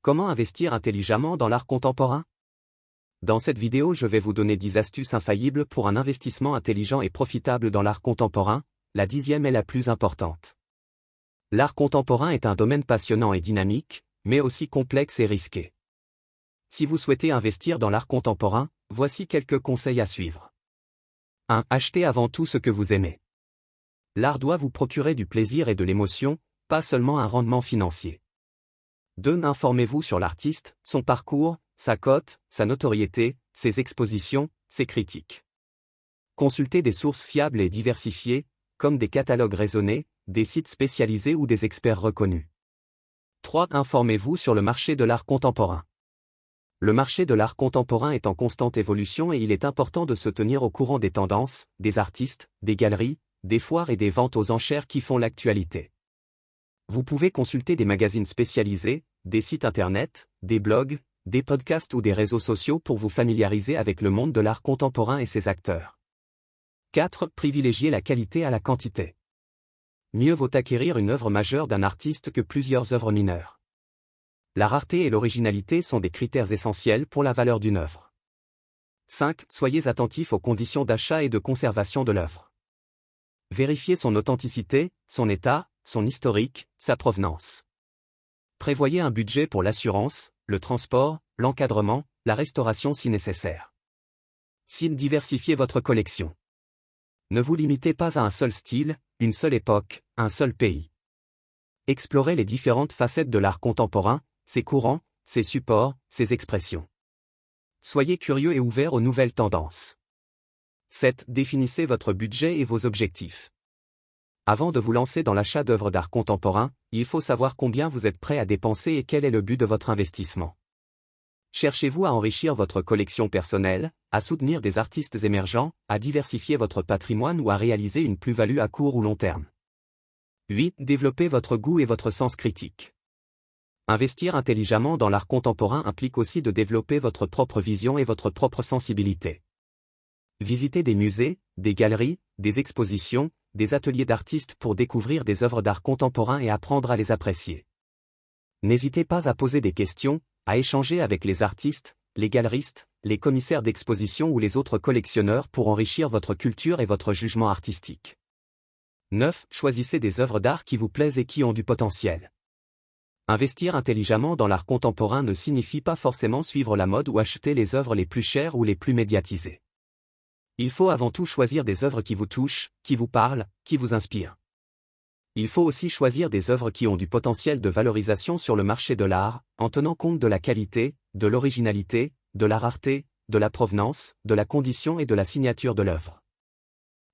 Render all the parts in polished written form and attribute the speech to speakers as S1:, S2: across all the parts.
S1: Comment investir intelligemment dans l'art contemporain? Dans cette vidéo, je vais vous donner 10 astuces infaillibles pour un investissement intelligent et profitable dans l'art contemporain. La 10e est la plus importante. L'art contemporain est un domaine passionnant et dynamique, mais aussi complexe et risqué. Si vous souhaitez investir dans l'art contemporain, voici quelques conseils à suivre. 1. Achetez avant tout ce que vous aimez. L'art doit vous procurer du plaisir et de l'émotion, pas seulement un rendement financier. 2. Informez-vous sur l'artiste, son parcours, sa cote, sa notoriété, ses expositions, ses critiques. Consultez des sources fiables et diversifiées, comme des catalogues raisonnés, des sites spécialisés ou des experts reconnus. 3. Informez-vous sur le marché de l'art contemporain. Le marché de l'art contemporain est en constante évolution et il est important de se tenir au courant des tendances, des artistes, des galeries, des foires et des ventes aux enchères qui font l'actualité. Vous pouvez consulter des magazines spécialisés, des sites internet, des blogs, des podcasts ou des réseaux sociaux pour vous familiariser avec le monde de l'art contemporain et ses acteurs. 4. Privilégiez la qualité à la quantité. Mieux vaut acquérir une œuvre majeure d'un artiste que plusieurs œuvres mineures. La rareté et l'originalité sont des critères essentiels pour la valeur d'une œuvre. 5. Soyez attentif aux conditions d'achat et de conservation de l'œuvre. Vérifiez son authenticité, son état, son historique, sa provenance. Prévoyez un budget pour l'assurance, le transport, l'encadrement, la restauration si nécessaire. 6. Diversifiez votre collection. Ne vous limitez pas à un seul style, une seule époque, un seul pays. Explorez les différentes facettes de l'art contemporain, ses courants, ses supports, ses expressions. Soyez curieux et ouvert aux nouvelles tendances. 7. Définissez votre budget et vos objectifs. Avant de vous lancer dans l'achat d'œuvres d'art contemporain, il faut savoir combien vous êtes prêt à dépenser et quel est le but de votre investissement. Cherchez-vous à enrichir votre collection personnelle, à soutenir des artistes émergents, à diversifier votre patrimoine ou à réaliser une plus-value à court ou long terme? 8. Développez votre goût et votre sens critique. Investir intelligemment dans l'art contemporain implique aussi de développer votre propre vision et votre propre sensibilité. Visitez des musées, des galeries, des expositions, des ateliers d'artistes pour découvrir des œuvres d'art contemporain et apprendre à les apprécier. N'hésitez pas à poser des questions, à échanger avec les artistes, les galeristes, les commissaires d'exposition ou les autres collectionneurs pour enrichir votre culture et votre jugement artistique. 9. Choisissez des œuvres d'art qui vous plaisent et qui ont du potentiel. Investir intelligemment dans l'art contemporain ne signifie pas forcément suivre la mode ou acheter les œuvres les plus chères ou les plus médiatisées. Il faut avant tout choisir des œuvres qui vous touchent, qui vous parlent, qui vous inspirent. Il faut aussi choisir des œuvres qui ont du potentiel de valorisation sur le marché de l'art, en tenant compte de la qualité, de l'originalité, de la rareté, de la provenance, de la condition et de la signature de l'œuvre.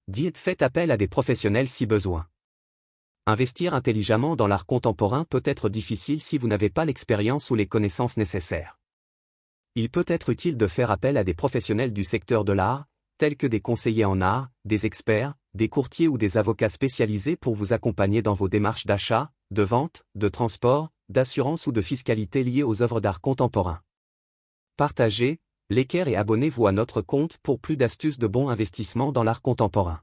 S1: 10. Faites appel à des professionnels si besoin. Investir intelligemment dans l'art contemporain peut être difficile si vous n'avez pas l'expérience ou les connaissances nécessaires. Il peut être utile de faire appel à des professionnels du secteur de l'art, tels que des conseillers en art, des experts, des courtiers ou des avocats spécialisés pour vous accompagner dans vos démarches d'achat, de vente, de transport, d'assurance ou de fiscalité liées aux œuvres d'art contemporain. Partagez, likez et abonnez-vous à notre compte pour plus d'astuces de bons investissements dans l'art contemporain.